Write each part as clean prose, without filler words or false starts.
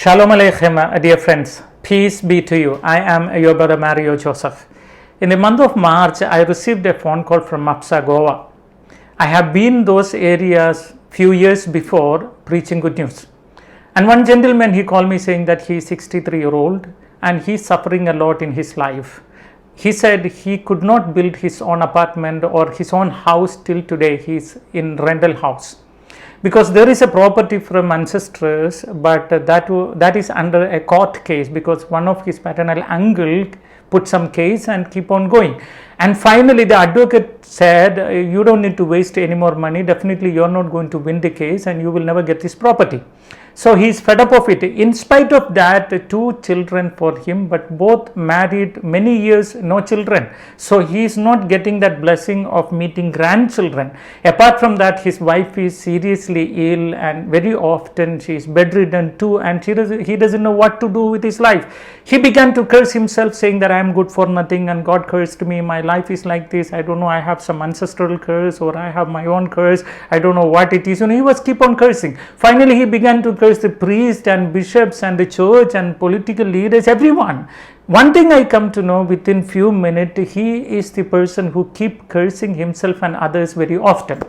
Shalom Aleichem, dear friends. Peace be to you. I am your brother Mario Joseph. In the month of March, I received a phone call from Mapsa, Goa. I have been those areas few years before preaching good news. And one gentleman, he called me saying that he is 63-year-old and he is suffering a lot in his life. He said he could not build his own apartment or his own house till today. He is in rental house. Because there is a property from ancestors, but that is under a court case because one of his paternal uncle put some case and keep on going. And finally the advocate said, you don't need to waste any more money, definitely you are not going to win the case and you will never get this property. So he is fed up of it. In spite of that, 2 children for him, but both married many years, no children. So he is not getting that blessing of meeting grandchildren. Apart from that, his wife is seriously ill and very often she is bedridden too, and he doesn't know what to do with his life. He began to curse himself, saying that I am good for nothing and God cursed me, my life is like this, I don't know, I have some ancestral curse or I have my own curse, I don't know what it is. And he was keep on cursing. Finally he began to curse the priest and bishops and the church and political leaders, everyone. One thing I come to know within few minutes, he is the person who keep cursing himself and others very often.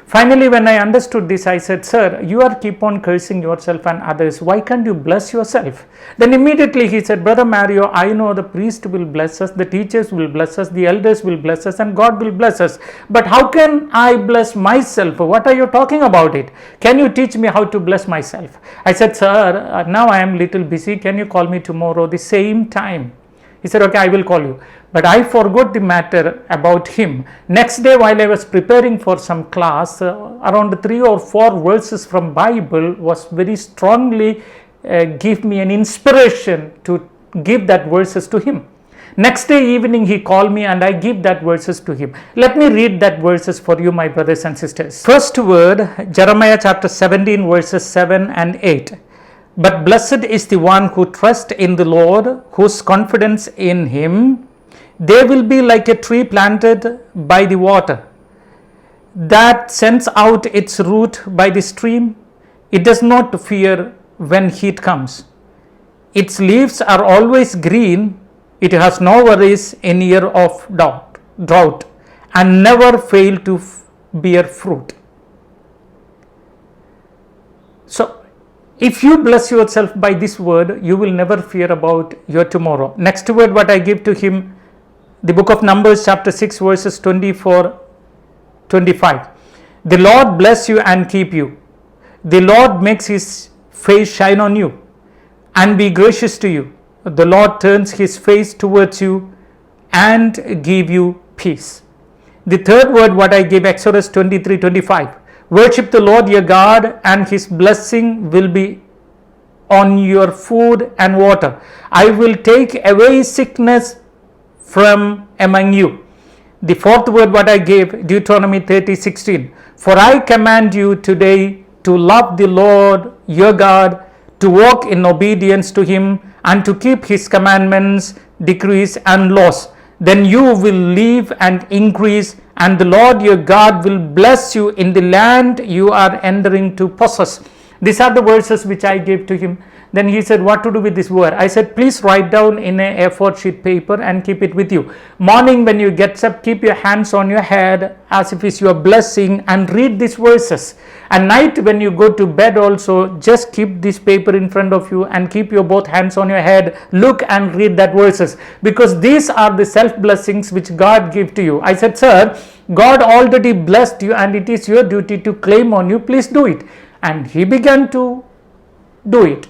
Finally, when I understood this, I said, sir, you are keep on cursing yourself and others. Why can't you bless yourself? Then immediately he said, Brother Mario, I know the priest will bless us, the teachers will bless us, the elders will bless us, and God will bless us. But how can I bless myself? What are you talking about it? Can you teach me how to bless myself? I said, sir, now I am little busy. Can you call me tomorrow the same time? He said, okay, I will call you. But I forgot the matter about him. Next day, while I was preparing for some class, around 3 or 4 verses from Bible was very strongly give me an inspiration to give that verses to him. Next day evening, he called me and I give that verses to him. Let me read that verses for you, my brothers and sisters. First word, Jeremiah chapter 17, verses 7 and 8. But blessed is the one who trusts in the Lord, whose confidence in him. They will be like a tree planted by the water that sends out its root by the stream. It does not fear when heat comes. Its leaves are always green. It has no worries in year of drought and never fail to bear fruit. So, if you bless yourself by this word, you will never fear about your tomorrow. Next word what I give to him, the book of Numbers chapter 6 verses 24-25. The Lord bless you and keep you. The Lord makes his face shine on you and be gracious to you. The Lord turns his face towards you and give you peace. The third word what I give, Exodus 23-25. Worship the Lord your God and his blessing will be on your food and water. I will take away sickness from among you. The fourth word what I gave, Deuteronomy 30:16. For I command you today to love the Lord your God, to walk in obedience to him and to keep his commandments, decrees and laws. Then you will live and increase, and the Lord your God will bless you in the land you are entering to possess. These are the verses which I gave to him. Then he said, what to do with this word? I said, please write down in a A4 sheet paper and keep it with you. Morning when you get up, keep your hands on your head as if it's your blessing and read these verses. And night when you go to bed also, just keep this paper in front of you and keep your both hands on your head. Look and read that verses, because these are the self blessings which God gave to you. I said, sir, God already blessed you and it is your duty to claim on you. Please do it. And he began to do it.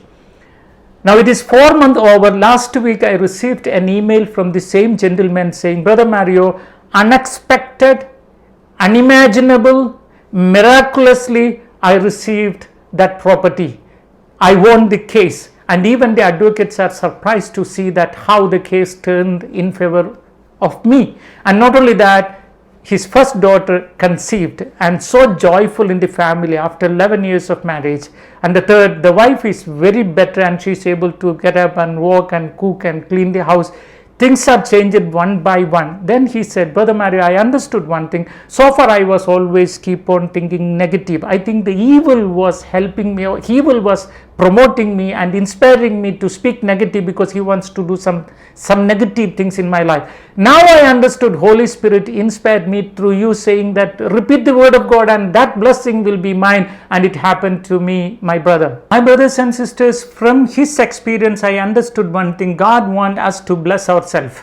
Now it is 4 months over. Last week I received an email from the same gentleman saying, Brother Mario, unexpected, unimaginable, miraculously I received that property. I won the case. And even the advocates are surprised to see that how the case turned in favor of me. And not only that, his first daughter conceived and so joyful in the family after 11 years of marriage. And the third, the wife is very better and she is able to get up and walk and cook and clean the house. Things are changed one by one. Then he said, Brother Mario, I understood one thing. So far I was always keep on thinking negative. I think the evil was helping me. Evil was promoting me and inspiring me to speak negative because he wants to do some negative things in my life. Now I understood Holy Spirit inspired me through you saying that repeat the word of God and that blessing will be mine, and it happened to me, my brother. My brothers and sisters, from his experience I understood one thing: God wants us to bless ourselves.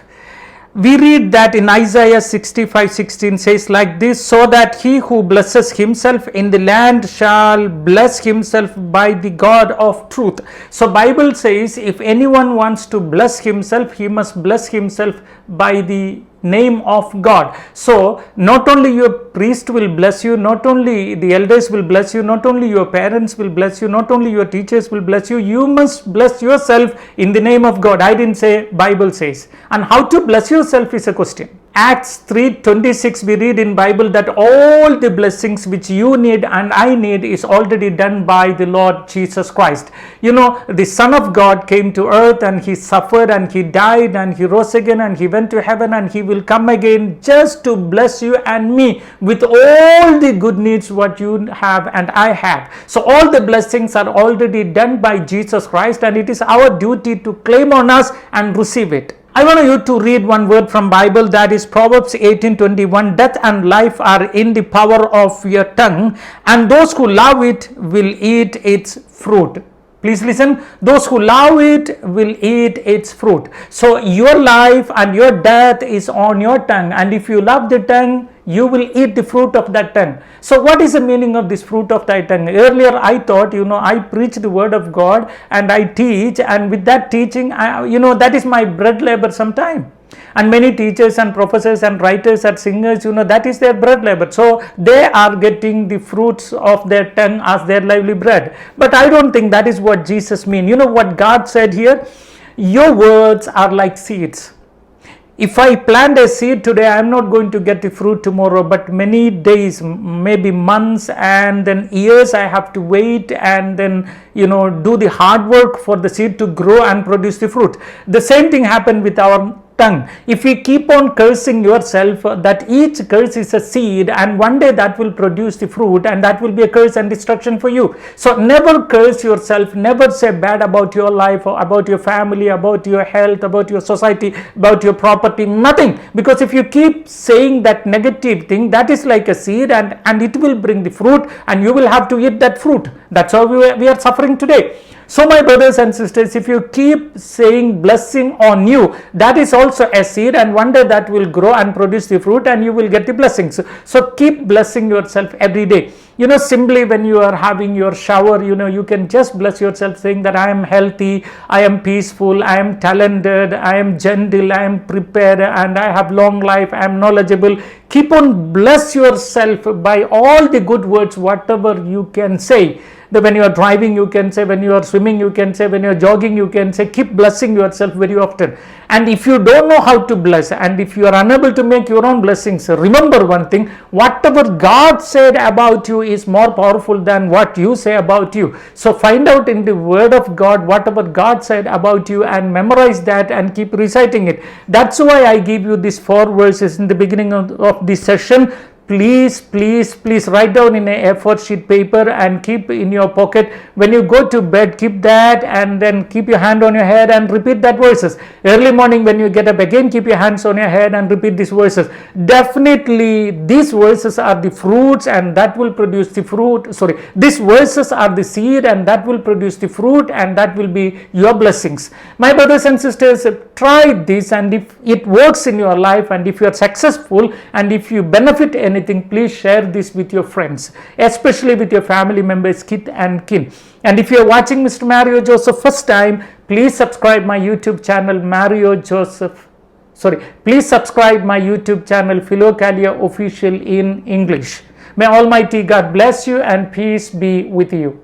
We read that in Isaiah 65:16 says like this, so that he who blesses himself in the land shall bless himself by the God of truth. So Bible says if anyone wants to bless himself, he must bless himself by the name of God. So not only your priest will bless you, not only the elders will bless you, not only your parents will bless you, not only your teachers will bless you, you must bless yourself in the name of God. I didn't say, Bible says. And how to bless yourself is a question. Acts 3:26 we read in Bible that all the blessings which you need and I need is already done by the Lord Jesus Christ. You know, the Son of God came to earth and he suffered and he died and he rose again and he went to heaven and he will come again just to bless you and me with all the good needs what you have and I have. So all the blessings are already done by Jesus Christ, and it is our duty to claim on us and receive it. I want you to read one word from Bible, that is Proverbs 18:21. Death and life are in the power of your tongue, and those who love it will eat its fruit. Please listen, those who love it will eat its fruit. So your life and your death is on your tongue, and if you love the tongue, you will eat the fruit of that tongue. So what is the meaning of this fruit of thy tongue? Earlier I thought, I preach the word of God and I teach, and with that teaching, that is my bread labor sometime. And many teachers and professors and writers and singers, that is their bread labor. So they are getting the fruits of their tongue as their lively bread. But I don't think that is what Jesus means. You know what God said here? Your words are like seeds. If I plant a seed today, I am not going to get the fruit tomorrow, but many days, maybe months and then years I have to wait and then, do the hard work for the seed to grow and produce the fruit. The same thing happened with our tongue. If you keep on cursing yourself, that each curse is a seed, and one day that will produce the fruit, and that will be a curse and destruction for you. So never curse yourself, never say bad about your life or about your family, about your health, about your society, about your property, nothing. Because if you keep saying that negative thing, that is like a seed, and it will bring the fruit, and you will have to eat that fruit. That's how we are suffering today. So my brothers and sisters, if you keep saying blessing on you, that is also a seed, and one day that will grow and produce the fruit, and you will get the blessings. So keep blessing yourself every day. Simply when you are having your shower, you can just bless yourself saying that I am healthy, I am peaceful, I am talented, I am gentle, I am prepared, and I have long life, I am knowledgeable. Keep on bless yourself by all the good words, whatever you can say. When you are driving, you can say, when you are swimming, you can say, when you are jogging, you can say. Keep blessing yourself very often. And if you don't know how to bless, and if you are unable to make your own blessings, remember one thing: whatever God said about you is more powerful than what you say about you. So find out in the word of God whatever God said about you and memorize that and keep reciting it. That's why I give you these 4 verses in the beginning of this session. Please write down in a A4 sheet paper and keep in your pocket. When you go to bed, keep that, and then keep your hand on your head and repeat that verses. Early morning when you get up again, keep your hands on your head and repeat these verses. Definitely these verses are the fruits, and that will produce the fruit. These verses are the seed, and that will produce the fruit, and that will be your blessings. My brothers and sisters, try this, and if it works in your life, and if you are successful, and if you benefit anything, please share this with your friends, especially with your family members, kith and kin. And if you are watching Mr. Mario Joseph first time, please subscribe my YouTube channel please subscribe my YouTube channel Philokalia Official in English. May Almighty God bless you and peace be with you.